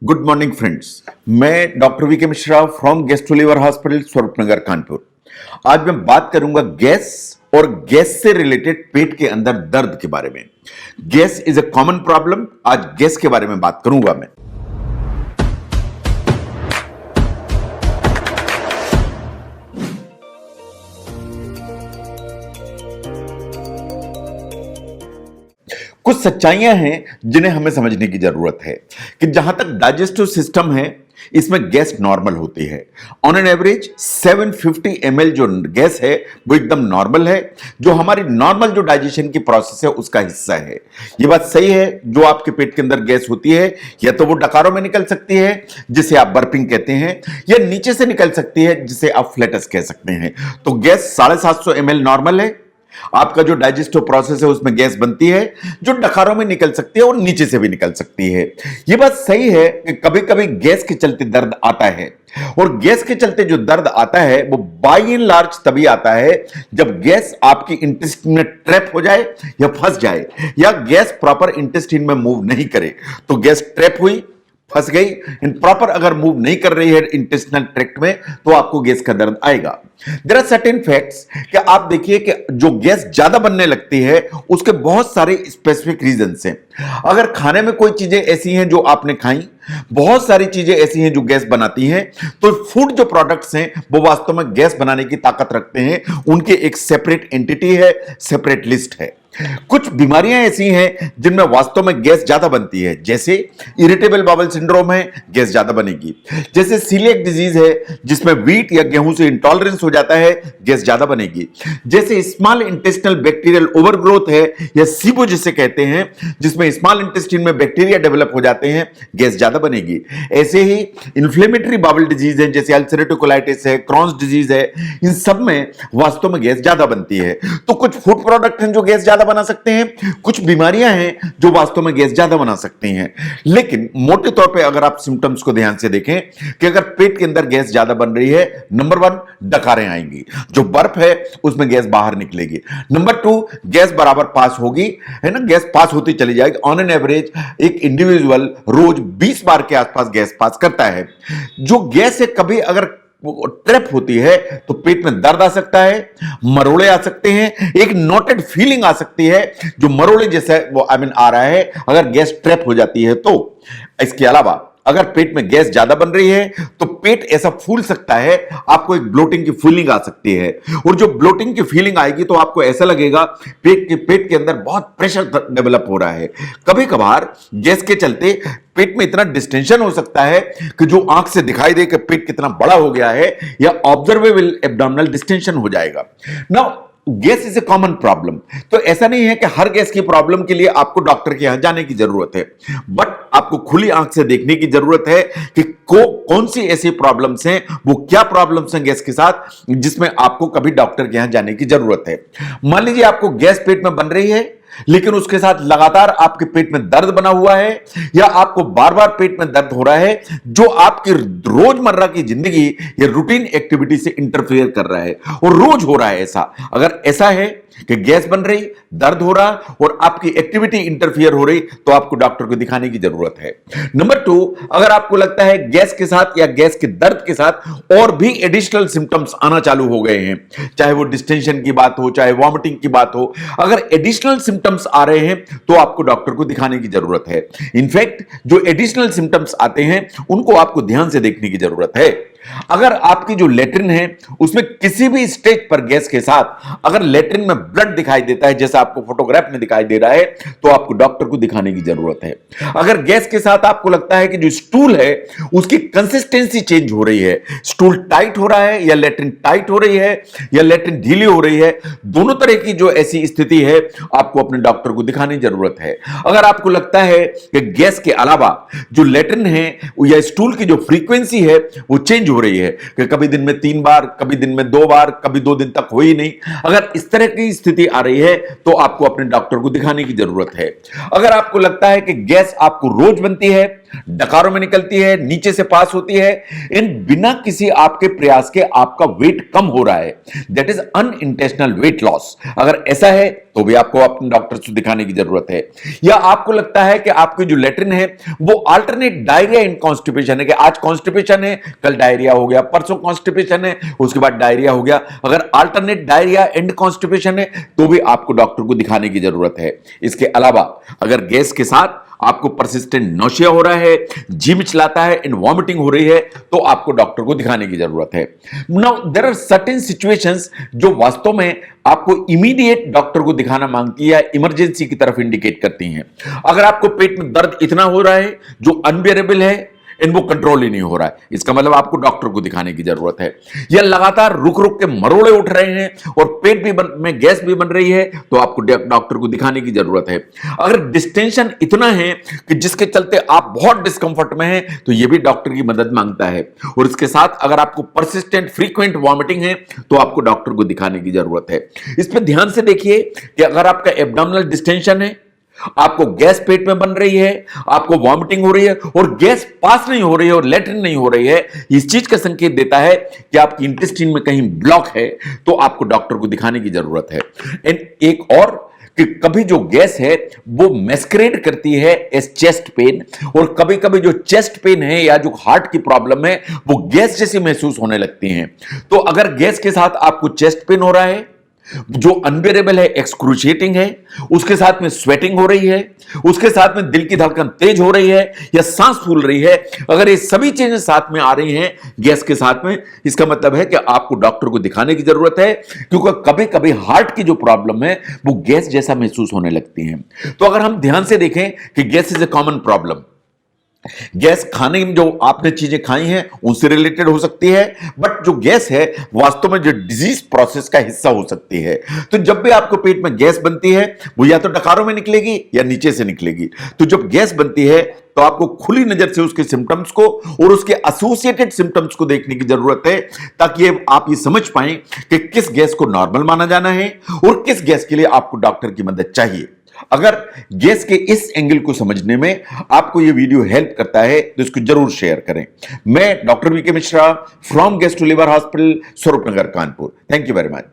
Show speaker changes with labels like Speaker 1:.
Speaker 1: Good morning friends. मैं doctor V K Mishra from gastro liver hospital Swaroopnagar Kanpur. आज मैं बात करूंगा गैस और गैस से रिलेटेड पेट के अंदर दर्द के बारे में। Gas is a common problem. आज गैस के बारे में बात करूंगा मैं। कुछ सच्चाइयां हैं जिन्हें हमें समझने की जरूरत है कि जहां तक डाइजेस्टिव सिस्टम है इसमें गैस नॉर्मल होती है। ऑन एन एवरेज 750 ml जो गैस है वो एकदम नॉर्मल है, जो हमारी नॉर्मल जो डाइजेशन की प्रोसेस है उसका हिस्सा है। ये बात सही है। जो आपके पेट के अंदर गैस होती है या तो वो डकारों में निकल सकती है जिसे आप बर्पिंग कहते हैं, या नीचे से निकल सकती है जिसे आप फ्लैटस कह सकते हैं। तो गैस 750 ml नॉर्मल है। आपका जो डाइजेस्टिव प्रोसेस है उसमें गैस बनती है जो डकारों में निकल सकती है और नीचे से भी निकल सकती है। यह बात सही है कि कभी कभी गैस के चलते दर्द आता है, और गैस के चलते जो दर्द आता है वो बाय एंड लार्ज तभी आता है जब गैस आपकी इंटेस्टाइन में ट्रैप हो जाए या फंस जाए, या गैस प्रॉपर इंटेस्टाइन में मूव नहीं करे। तो गैस ट्रैप हुई, फंस गई, इन प्रॉपर अगर मूव नहीं कर रही है इंटेस्टिनल ट्रैक्ट में, तो आपको गैस का दर्द आएगा। देयर आर सर्टेन फैक्ट्स कि आप देखिए कि जो गैस ज्यादा बनने लगती है उसके बहुत सारे स्पेसिफिक रीजंस हैं। अगर खाने में कोई चीजें ऐसी हैं जो आपने खाई, बहुत सारी चीजें ऐसी हैं जो गैस बनाती हैं, तो फूड जो प्रोडक्ट्स हैं वो वास्तव में गैस बनाने की ताकत रखते हैं। उनके एक सेपरेट एंटिटी है, सेपरेट लिस्ट है। कुछ बीमारियां ऐसी हैं जिनमें वास्तव में गैस ज्यादा बनती है, जैसे इरिटेबल बाउल सिंड्रोम है, गैस ज्यादा बनेगी। जैसे सीलिएक डिजीज है जिसमें व्हीट या गेहूं से इंटॉलरेंस हो जाता है, गैस ज्यादा बनेगी। जैसे स्मॉल इंटेस्टिनल बैक्टीरियल ओवरग्रोथ है या सीबो जिसे कहते हैं, जिसमें स्मॉल इंटेस्टाइन में बैक्टीरिया डेवलप हो जाते हैं, गैस ज्यादा बनेगी। ऐसे ही इंफ्लेमेटरी बाउल डिजीज है जैसे अल्सरेटिव कोलाइटिस है, क्रॉन्स डिजीज है, इन सब में वास्तव में गैस ज्यादा बनती है। तो कुछ फूड प्रोडक्ट हैं जो गैस ज्यादा बना सकते हैं, कुछ बीमारियां हैं जो वास्तव में गैस ज्यादा बना सकती हैं। लेकिन मोटे तौर पे अगर आप सिम्टम्स को ध्यान से देखें कि अगर पेट के अंदर गैस ज्यादा बन रही है, नंबर 1 डकारें आएंगी, जो बर्फ है उसमें गैस बाहर निकलेगी। नंबर 2 गैस बराबर पास होगी, है ना, गैस पास होती चली जाएगी। ऑन एन एवरेज एक इंडिविजुअल रोज 20 बार के आसपास गैस पास करता है। जो गैस है कभी अगर ट्रैप होती है तो पेट में दर्द आ सकता है, मरोड़े आ सकते हैं, एक नोटेड फीलिंग आ सकती है जो मरोड़े जैसे वो आ रहा है अगर गैस ट्रैप हो जाती है तो। इसके अलावा अगर पेट में गैस ज्यादा बन रही है तो पेट ऐसा फूल सकता है, आपको एक ब्लोटिंग की फीलिंग आ सकती है, और जो ब्लोटिंग की फीलिंग आएगी तो आपको ऐसा लगेगा पेट के अंदर बहुत प्रेशर डेवलप हो रहा है। कभी कभार गैस के चलते पेट में इतना डिस्टेंशन हो सकता है कि जो आंख से दिखाई दे कि पेट कितना बड़ा हो गया है, या ऑब्जर्वेबल एब्डोमिनल डिस्टेंशन हो जाएगा। Now gas is a common problem. तो ऐसा नहीं है कि हर गैस की प्रॉब्लम के लिए आपको डॉक्टर के यहां जाने की जरूरत है, बट आपको खुली आंख से देखने की जरूरत है कि कौन सी ऐसी प्रॉब्लम्स हैं, वो क्या प्रॉब्लम्स हैं गैस के साथ जिसमें आपको कभी डॉक्टर के यहां जाने की जरूरत है। मान लीजिए आपको गैस पेट में बन रही है, लेकिन उसके साथ लगातार आपके पेट में दर्द बना हुआ है, या आपको बार बार पेट में दर्द हो रहा है जो आपकी रोजमर्रा की जिंदगी या रूटीन एक्टिविटी से इंटरफेयर कर रहा है, और रोज हो रहा है ऐसा। अगर ऐसा है कि गैस बन रही, दर्द हो रहा और आपकी एक्टिविटी इंटरफियर हो रही, तो आपको डॉक्टर को दिखाने की जरूरत है। नंबर 2, अगर आपको लगता है गैस के साथ या गैस के दर्द के साथ और भी एडिशनल सिम्टम्स आना चालू हो गए हैं, चाहे वो डिस्टेंशन की बात हो, चाहे वॉमिटिंग की बात हो, अगर एडिशनल सिम्टम्स आ रहे हैं तो आपको डॉक्टर को दिखाने की जरूरत है। इनफैक्ट जो एडिशनल सिम्टम्स आते हैं उनको आपको ध्यान से देखने की जरूरत है। अगर आपकी जो लेट्रिन है उसमें किसी भी स्टेज पर गैस के साथ अगर लेट्रिन में ब्लड दिखाई देता है, जैसा आपको फोटोग्राफ में दिखाई दे रहा है, तो आपको डॉक्टर को दिखाने की जरूरत है। अगर गैस के साथ आपको लगता है कि जो स्टूल है उसकी कंसिस्टेंसी चेंज हो रही है, स्टूल टाइट हो रहा है या लेट्रिन टाइट हो रही है या लेट्रिन ढीली हो रही है, दोनों तरह की जो ऐसी स्थिति है आपको अपने डॉक्टर को दिखाने की जरूरत है। अगर आपको लगता है कि गैस के अलावा जो लेट्रिन है या स्टूल की जो फ्रीक्वेंसी है वो चेंज हो रही है, कि कभी दिन में 3 बार, कभी दिन में 2 बार, कभी 2 दिन तक हो ही नहीं, अगर इस तरह की स्थिति आ रही है तो आपको अपने डॉक्टर को दिखाने की जरूरत है। अगर आपको लगता है कि गैस आपको रोज बनती है डकारों में निकलती है, नीचे से पास होती है, इन बिना किसी आपके प्रयास के आपका वेट कम हो रहा है, that is unintentional weight loss. अगर ऐसा है तो भी आपको अपने डॉक्टर से दिखाने की जरूरत है। या आपको लगता है कि आपकी जो लेट्रिन है वो अल्टरनेट डायरिया इन कॉन्स्टिपेशन है, कि आज कॉन्स्टिपेशन है, कल डायरिया हो गया, परसों कॉन्स्टिपेशन है, उसके बाद डायरिया हो गया। अगर अल्टरनेट डायरिया एंड कॉन्स्टिपेशन है तो भी आपको डॉक्टर को दिखाने की जरूरत है। इसके अलावा अगर गैस के साथ आपको परसिस्टेंट नौशिया हो रहा है, जी मिचलाता है एंड वॉमिटिंग हो रही है, तो आपको डॉक्टर को दिखाने की जरूरत है। Now there are certain situations जो वास्तव में आपको इमीडिएट डॉक्टर को दिखाना मांगती है या इमरजेंसी की तरफ इंडिकेट करती हैं। अगर आपको पेट में दर्द इतना हो रहा है जो अनबियरेबल है एंड वो कंट्रोल ही नहीं हो रहा है, इसका मतलब आपको डॉक्टर को दिखाने की जरूरत है। या लगातार रुक रुक के मरोड़े उठ रहे हैं और पेट भी में गैस भी बन रही है, तो आपको डॉक्टर को दिखाने की जरूरत है। अगर डिस्टेंशन इतना है कि जिसके चलते आप बहुत डिस्कंफर्ट में हैं, तो ये भी डॉक्टर की मदद मांगता है। और इसके साथ अगर आपको परसिस्टेंट फ्रीक्वेंट वॉमिटिंग है तो आपको डॉक्टर को दिखाने की जरूरत है। इस पर ध्यान से देखिए कि अगर आपका एब्डोमिनल डिस्टेंशन है, आपको गैस पेट में बन रही है, आपको वॉमिटिंग हो रही है और गैस पास नहीं हो रही है और लेट्रिन नहीं हो रही है, इस चीज का संकेत देता है कि आपकी इंटेस्टाइन में कहीं ब्लॉक है, तो आपको डॉक्टर को दिखाने की जरूरत है। एंड एक और कि कभी जो गैस है वो मैस्करेड करती है एज चेस्ट पेन, और कभी कभी जो चेस्ट पेन है या जो हार्ट की प्रॉब्लम है वो गैस जैसी महसूस होने लगती है। तो अगर गैस के साथ आपको चेस्ट पेन हो रहा है जो अनबेरेबल है, एक्सक्रूशिएटिंग है, उसके साथ में स्वेटिंग हो रही है, उसके साथ में दिल की धड़कन तेज हो रही है या सांस फूल रही है, अगर ये सभी चीजें साथ में आ रही हैं गैस के साथ में, इसका मतलब है कि आपको डॉक्टर को दिखाने की जरूरत है, क्योंकि कभी कभी हार्ट की जो प्रॉब्लम है वो गैस जैसा महसूस होने लगती है। तो अगर हम ध्यान से देखें कि gas is a common problem, gas खाने में जो आपने चीजें खाई हैं उनसे रिलेटेड हो सकती है, बट जो गैस है वास्तव में जो डिजीज प्रोसेस का हिस्सा हो सकती है। तो जब भी आपको पेट में गैस बनती है वो या तो डकारों में निकलेगी या नीचे से निकलेगी। तो जब गैस बनती है तो आपको खुली नजर से उसके सिम्टम्स को और उसके एसोसिएटेड सिम्टम्स को देखने की जरूरत है, ताकि आप ये समझ पाएं कि किस गैस को नॉर्मल माना जाना है और किस गैस के लिए आपको डॉक्टर की मदद चाहिए। अगर गैस के इस एंगल को समझने में आपको यह वीडियो हेल्प करता है तो इसको जरूर शेयर करें। मैं doctor V K Mishra from gastro liver hospital, Swaroop Nagar, Kanpur. Thank you very much.